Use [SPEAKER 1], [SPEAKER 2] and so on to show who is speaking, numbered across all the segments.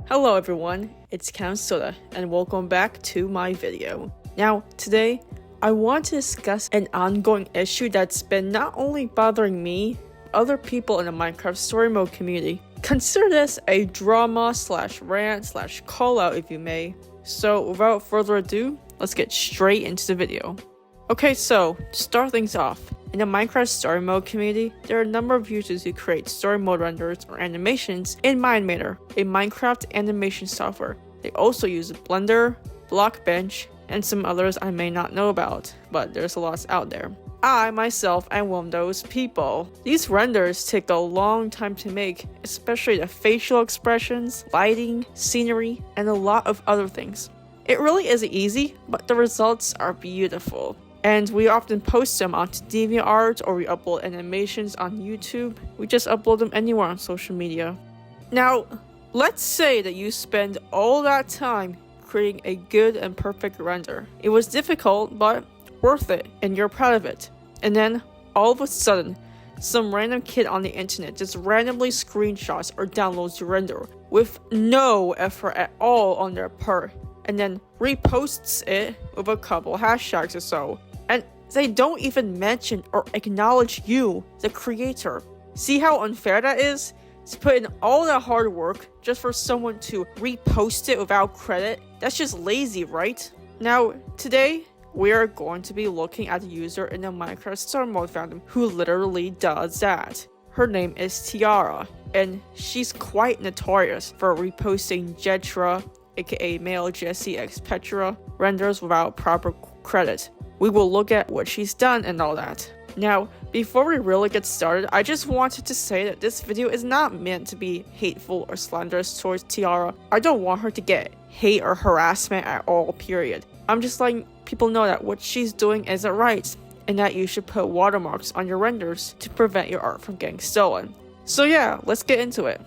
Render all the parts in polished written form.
[SPEAKER 1] Hello everyone, it's Soda, and welcome back to my video. Now, today, I want to discuss an ongoing issue that's been not only bothering me, but other people in the Minecraft Story Mode community. Consider this a drama/rant/call-out if you may. So without further ado, let's get straight into the video. Okay, so to start things off, in the Minecraft Story Mode community, there are a number of users who create story mode renders or animations in MineMaker, a Minecraft animation software. They also use Blender, Blockbench, and some others I may not know about, but there's a lot out there. I, myself, am one of those people. These renders take a long time to make, especially the facial expressions, lighting, scenery, and a lot of other things. It really isn't easy, but the results are beautiful. And we often post them onto DeviantArt or we upload animations on YouTube. We just upload them anywhere on social media. Now, let's say that you spend all that time creating a good and perfect render. It was difficult, but worth it, and you're proud of it. And then, all of a sudden, some random kid on the internet just randomly screenshots or downloads your render with no effort at all on their part, and then reposts it with a couple hashtags or so. And they don't even mention or acknowledge you, the creator. See how unfair that is? To put in all that hard work just for someone to repost it without credit? That's just lazy, right? Now, today, we are going to be looking at a user in the Minecraft Story Mode fandom who literally does that. Her name is Tiara, and she's quite notorious for reposting Jetra, aka male Jesse x Petra, renders without proper credit. We will look at what she's done and all that. Now, before we really get started, I just wanted to say that this video is not meant to be hateful or slanderous towards Tiara. I don't want her to get hate or harassment at all, period. I'm just letting people know that what she's doing isn't right, and that you should put watermarks on your renders to prevent your art from getting stolen. So yeah, let's get into it.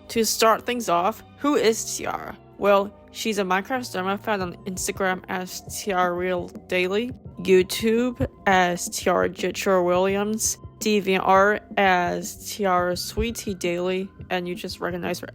[SPEAKER 1] To start things off, who is Tiara? Well, she's a Minecraft streamer found on Instagram as Tiara Daily, YouTube as Tiara Jetra Williams, DeviantArt as Tiara Sweetie Daily, and you just recognize her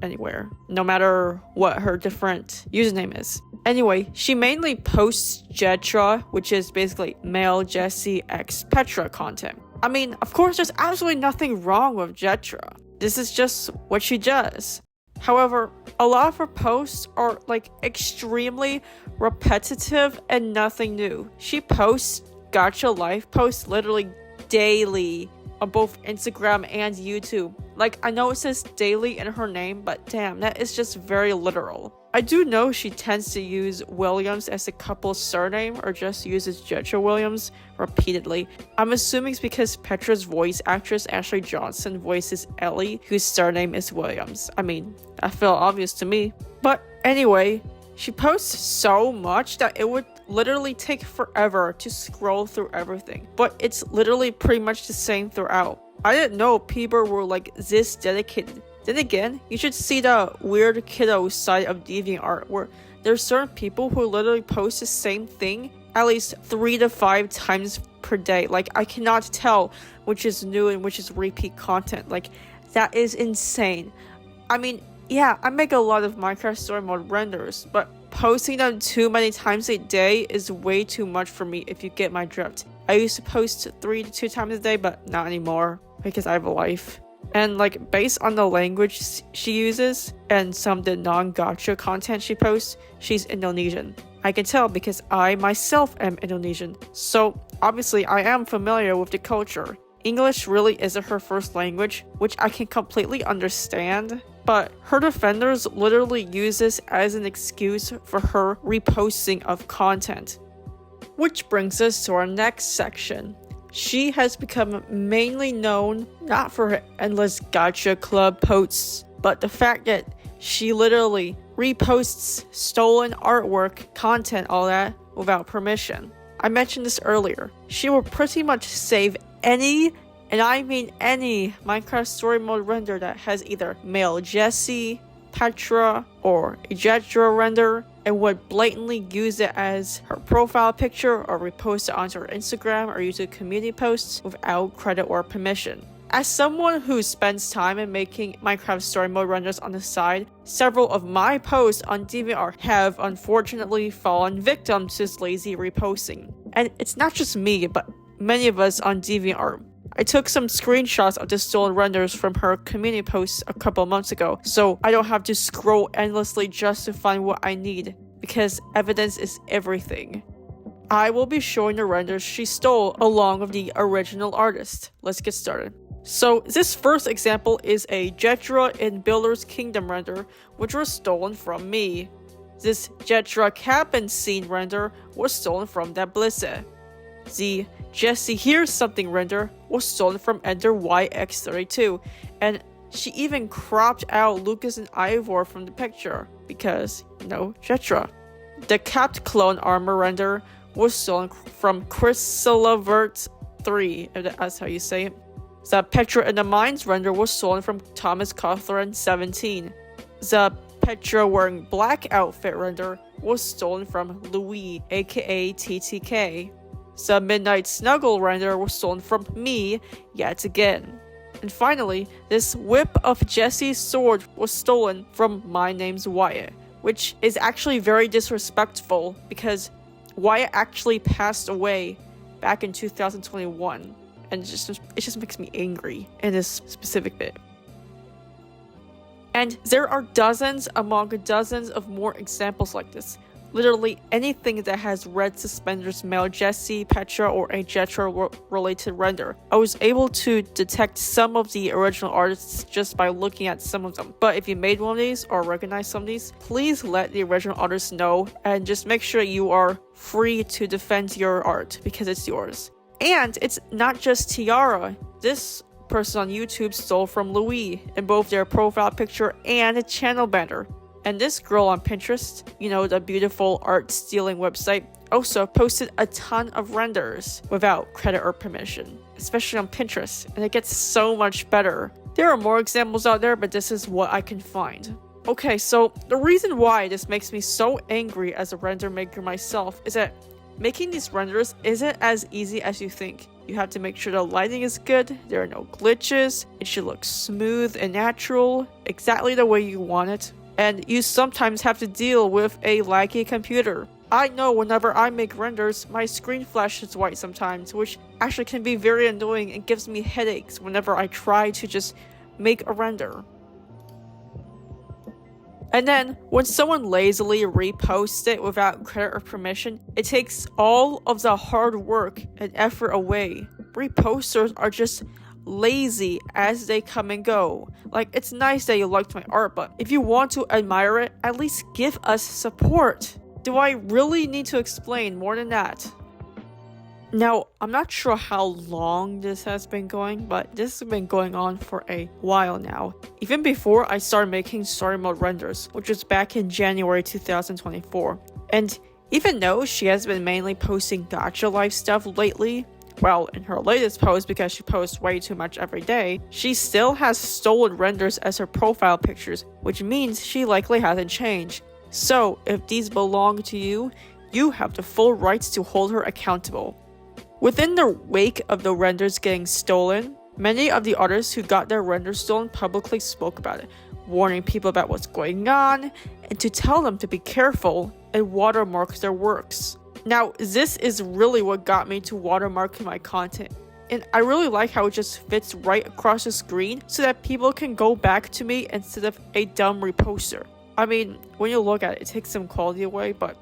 [SPEAKER 1] anywhere, no matter what her different username is. Anyway, she mainly posts Jetra, which is basically male Jesse x Petra content. I mean, of course, there's absolutely nothing wrong with Jetra. This is just what she does. However, a lot of her posts are extremely repetitive and nothing new. She posts gacha life posts literally daily on both Instagram and YouTube. I know it says daily in her name, but damn, that is just very literal. I do know she tends to use Williams as a couple's surname or just uses Jetra Williams repeatedly. I'm assuming it's because Petra's voice actress Ashley Johnson voices Ellie, whose surname is Williams. I mean, that felt obvious to me. But anyway, she posts so much that it would literally take forever to scroll through everything. But it's literally pretty much the same throughout. I didn't know people were this dedicated. Then again, you should see the weird kiddo side of DeviantArt where there's certain people who literally post the same thing at least 3 to 5 times per day. I cannot tell which is new and which is repeat content. That is insane. I mean, yeah, I make a lot of Minecraft Story Mode renders, but posting them too many times a day is way too much for me if you get my drift. I used to post 3 to 2 times a day, but not anymore because I have a life. And based on the language she uses and some of the non-gacha content she posts, she's Indonesian. I can tell because I myself am Indonesian. So obviously I am familiar with the culture. English really isn't her first language, which I can completely understand. But her defenders literally use this as an excuse for her reposting of content. Which brings us to our next section. She has become mainly known not for her endless gacha club posts, but the fact that she literally reposts stolen artwork, content, all that, without permission. I mentioned this earlier. She will pretty much save any, and I mean any, Minecraft Story Mode render that has either male Jesse, Petra, or a Jetra render, and would blatantly use it as her profile picture or repost it onto her Instagram or YouTube community posts without credit or permission. As someone who spends time in making Minecraft story mode renders on the side, several of my posts on DeviantArt have unfortunately fallen victim to this lazy reposting. And it's not just me, but many of us on DeviantArt. I took some screenshots of the stolen renders from her community posts a couple months ago, so I don't have to scroll endlessly just to find what I need, because evidence is everything. I will be showing the renders she stole along with the original artist. Let's get started. So this first example is a Jetra in Builder's Kingdom render, which was stolen from me. This Jetra cabin scene render was stolen from that Blisse. The Jesse Hears Something render was stolen from Ender YX32, and she even cropped out Lucas and Ivor from the picture, because, Jetra. The capped clone armor render was stolen from Chrysalavert3, if that's how you say it. The Petra in the Mines render was stolen from Thomas Cawthorne 17. The Petra wearing black outfit render was stolen from Louis, aka TTK. The Midnight Snuggle render was stolen from me yet again. And finally, this whip of Jesse's sword was stolen from My Name's Wyatt, which is actually very disrespectful because Wyatt actually passed away back in 2021, and it just makes me angry in this specific bit. And there are dozens among dozens of more examples like this. Literally anything that has red suspenders male Jesse, Petra, or a Jetra related render. I was able to detect some of the original artists just by looking at some of them. But if you made one of these or recognize some of these, please let the original artists know and just make sure you are free to defend your art because it's yours. And it's not just Tiara. This person on YouTube stole from Louis in both their profile picture and a channel banner. And this girl on Pinterest, the beautiful art stealing website, also posted a ton of renders without credit or permission, especially on Pinterest, and it gets so much better. There are more examples out there, but this is what I can find. Okay, so the reason why this makes me so angry as a render maker myself is that making these renders isn't as easy as you think. You have to make sure the lighting is good, there are no glitches, it should look smooth and natural, exactly the way you want it. And you sometimes have to deal with a laggy computer. I know whenever I make renders, my screen flashes white sometimes, which actually can be very annoying and gives me headaches whenever I try to just make a render. And then, when someone lazily reposts it without credit or permission, it takes all of the hard work and effort away. Reposters are just lazy as they come and go. Like, it's nice that you liked my art, but if you want to admire it, at least give us support. Do I really need to explain more than that? Now, I'm not sure how long this has been going, but this has been going on for a while now. Even before I started making story mode renders, which was back in January 2024. And even though she has been mainly posting gacha life stuff lately, well, in her latest post, because she posts way too much every day, she still has stolen renders as her profile pictures, which means she likely hasn't changed. So, if these belong to you, you have the full rights to hold her accountable. Within the wake of the renders getting stolen, many of the artists who got their renders stolen publicly spoke about it, warning people about what's going on, and to tell them to be careful and watermark their works. Now, this is really what got me to watermarking my content, and I really like how it just fits right across the screen so that people can go back to me instead of a dumb reposter. I mean, when you look at it, it takes some quality away, but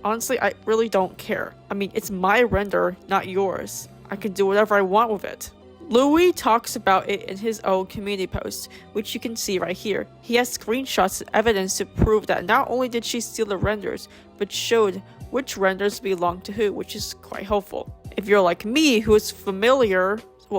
[SPEAKER 1] honestly, I really don't care. I mean, it's my render, not yours. I can do whatever I want with it. Louis talks about it in his own community post, which you can see right here. He has screenshots and evidence to prove that not only did she steal the renders, but showed which renders belong to who, which is quite helpful. If you're like me, who is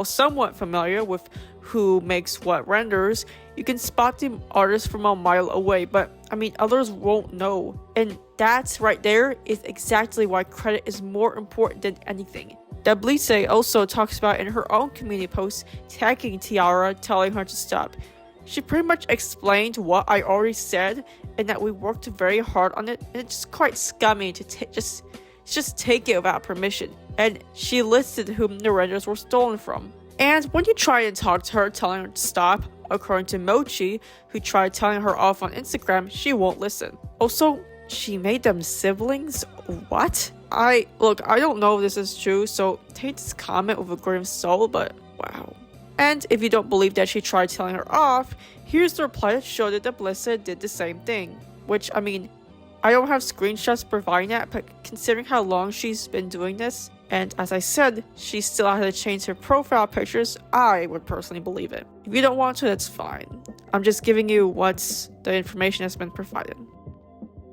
[SPEAKER 1] somewhat familiar with who makes what renders, you can spot the artist from a mile away, but I mean, others won't know. And that's right there is exactly why credit is more important than anything. Blise also talks about in her own community post, tagging Tiara, telling her to stop. She pretty much explained what I already said, and that we worked very hard on it, and it's quite scummy to just take it without permission. And she listed whom the renders were stolen from. And when you try to talk to her, telling her to stop, according to Mochi, who tried telling her off on Instagram, she won't listen. Also, she made them siblings? What? I don't know if this is true, so take this comment with a grain of salt, but wow. And if you don't believe that she tried telling her off, here's the reply that showed that Blissa did the same thing. Which, I mean, I don't have screenshots providing that, but considering how long she's been doing this, and as I said, she still had to change her profile pictures, I would personally believe it. If you don't want to, that's fine. I'm just giving you what's the information that's been provided.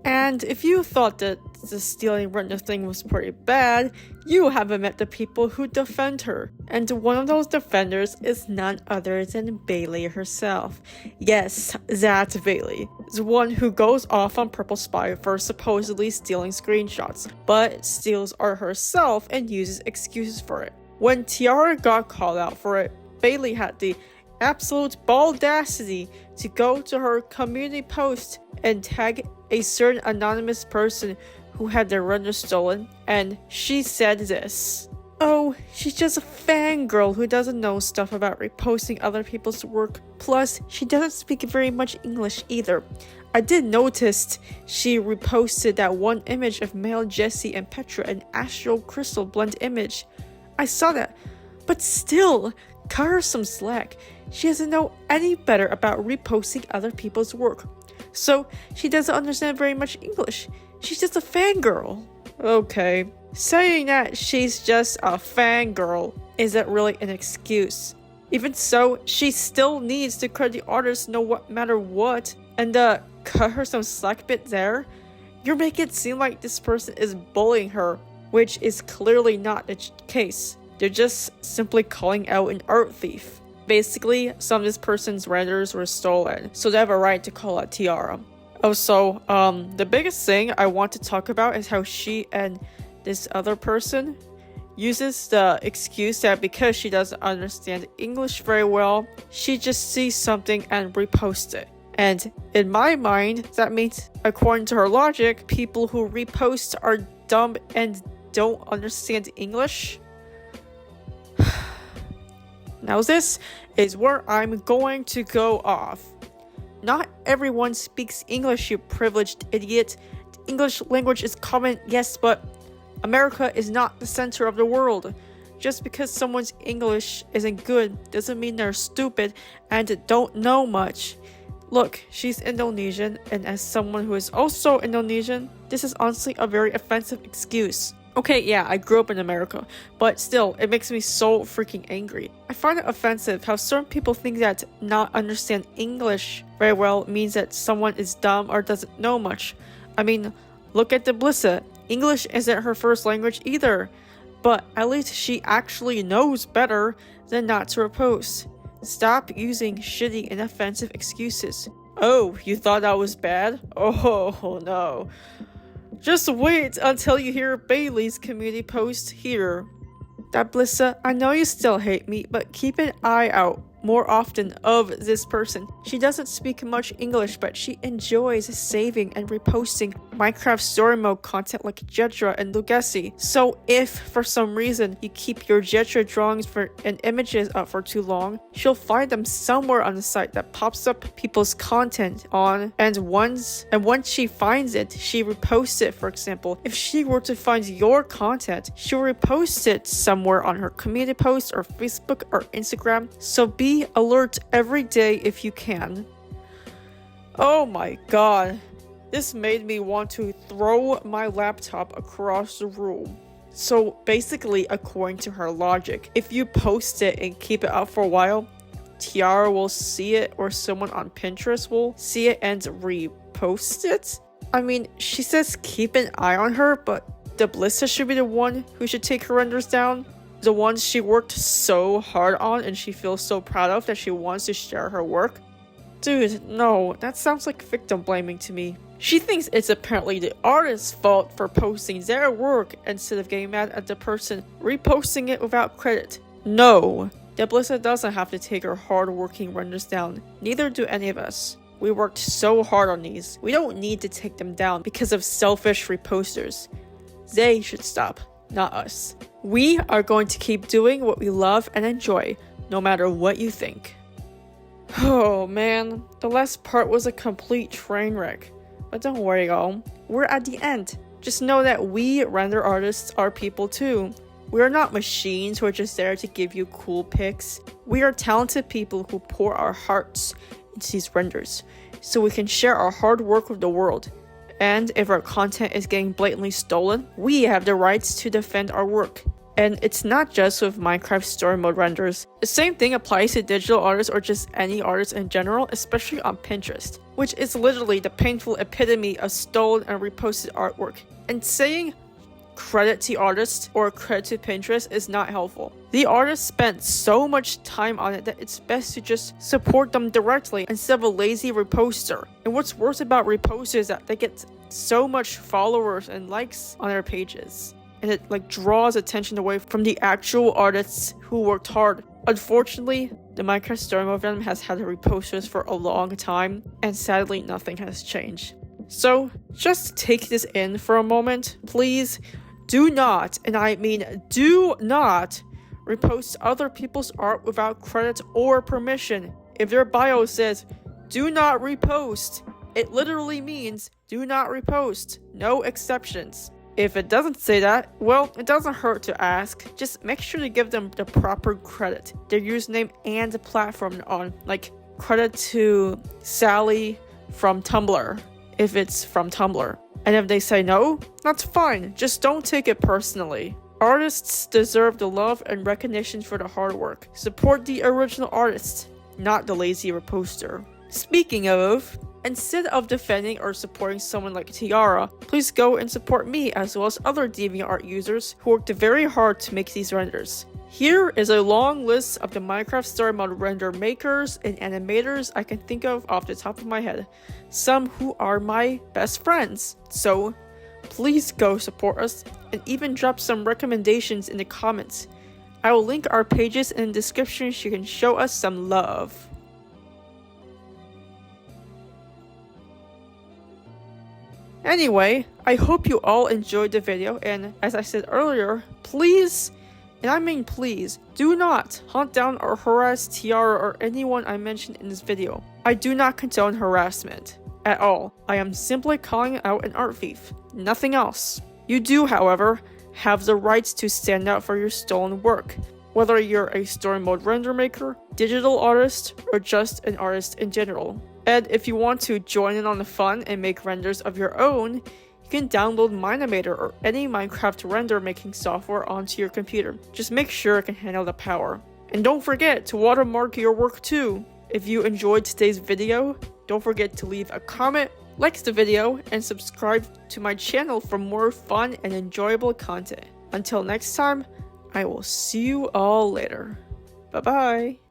[SPEAKER 1] And if you thought that the stealing render thing was pretty bad, you haven't met the people who defend her. And one of those defenders is none other than Bailey herself. Yes, that's Bailey. The one who goes off on Purple Spy for supposedly stealing screenshots, but steals art herself and uses excuses for it. When Tiara got called out for it, Bailey had the absolute baldacity to go to her community post and tag a certain anonymous person who had their render stolen, and she said this: "Oh, she's just a fangirl who doesn't know stuff about reposting other people's work. Plus, she doesn't speak very much English either. I did notice she reposted that one image of male Jesse and Petra, an astral crystal blend image. I saw that, but still, cut her some slack. She doesn't know any better about reposting other people's work. So, she doesn't understand very much English. She's just a fangirl." Okay. Saying that she's just a fangirl isn't really an excuse. Even so, she still needs to credit the artist no matter what. And cut her some slack bit there? You're making it seem like this person is bullying her, which is clearly not the case. They're just simply calling out an art thief. Basically, some of this person's renders were stolen, so they have a right to call out Tiara. Also, the biggest thing I want to talk about is how she and this other person uses the excuse that because she doesn't understand English very well, she just sees something and reposts it. And in my mind, that means, according to her logic, people who repost are dumb and don't understand English. Now this is where I'm going to go off. Not everyone speaks English, you privileged idiot. The English language is common, yes, but America is not the center of the world. Just because someone's English isn't good doesn't mean they're stupid and don't know much. Look, she's Indonesian, and as someone who is also Indonesian, this is honestly a very offensive excuse. Okay, yeah, I grew up in America, but still, it makes me so freaking angry. I find it offensive how certain people think that not understand English very well means that someone is dumb or doesn't know much. I mean, look at Blissa. English isn't her first language either, but at least she actually knows better than not to repost. Stop using shitty and offensive excuses. Oh, you thought that was bad? Oh no. Just wait until you hear Bailey's community post here. That Blissa, I know you still hate me, but keep an eye out more often of this person. She doesn't speak much English, but she enjoys saving and reposting Minecraft story mode content like Jetra and Lugacy. So if for some reason you keep your Jetra drawings and images up for too long, she'll find them somewhere on the site that pops up people's content on, and once she finds it, she reposts it. For example, if she were to find your content, she'll repost it somewhere on her community post or Facebook or Instagram. So be alert every day if you can. Oh my god. This made me want to throw my laptop across the room. So basically, according to her logic, if you post it and keep it up for a while, Tiara will see it or someone on Pinterest will see it and repost it? I mean, she says keep an eye on her, but the Blissa should be the one who should take her renders down. The ones she worked so hard on and she feels so proud of that she wants to share her work. Dude, no, that sounds like victim blaming to me. She thinks it's apparently the artist's fault for posting their work instead of getting mad at the person reposting it without credit. No, Blissa doesn't have to take her hard-working renders down. Neither do any of us. We worked so hard on these. We don't need to take them down because of selfish reposters. They should stop, not us. We are going to keep doing what we love and enjoy, no matter what you think. Oh man, the last part was a complete train wreck. But don't worry y'all, we're at the end. Just know that we render artists are people too. We are not machines who are just there to give you cool pics. We are talented people who pour our hearts into these renders, so we can share our hard work with the world. And if our content is getting blatantly stolen, we have the rights to defend our work. And it's not just with Minecraft story mode renders. The same thing applies to digital artists or just any artist in general, especially on Pinterest, which is literally the painful epitome of stolen and reposted artwork. And saying credit to artists or credit to Pinterest is not helpful. The artist spent so much time on it that it's best to just support them directly instead of a lazy reposter. And what's worse about reposters is that they get so much followers and likes on their pages, and it draws attention away from the actual artists who worked hard. Unfortunately, the Minecraft story mode fandom has had reposters for a long time, and sadly nothing has changed. So just take this in for a moment. Please do not, and I mean do not, repost other people's art without credit or permission. If their bio says do not repost, it literally means do not repost, no exceptions. If it doesn't say that, well, it doesn't hurt to ask. Just make sure to give them the proper credit, their username and the platform on, like credit to Sally from Tumblr, if it's from Tumblr. And if they say no, that's fine, just don't take it personally. Artists deserve the love and recognition for the hard work. Support the original artist, not the lazy reposter. Speaking of, instead of defending or supporting someone like Tiara, please go and support me as well as other DeviantArt users who worked very hard to make these renders. Here is a long list of the Minecraft story mode render makers and animators I can think of off the top of my head, some who are my best friends. So please go support us and even drop some recommendations in the comments. I will link our pages in the description so you can show us some love. Anyway, I hope you all enjoyed the video, and as I said earlier, please, and I mean please, do not hunt down or harass Tiara or anyone I mentioned in this video. I do not condone harassment at all. I am simply calling out an art thief, nothing else. You do, however, have the rights to stand out for your stolen work, whether you're a story mode render maker, digital artist, or just an artist in general. And if you want to join in on the fun and make renders of your own, you can download Minimator or any Minecraft render making software onto your computer. Just make sure it can handle the power. And don't forget to watermark your work too. If you enjoyed today's video, don't forget to leave a comment, like the video, and subscribe to my channel for more fun and enjoyable content. Until next time, I will see you all later. Bye bye.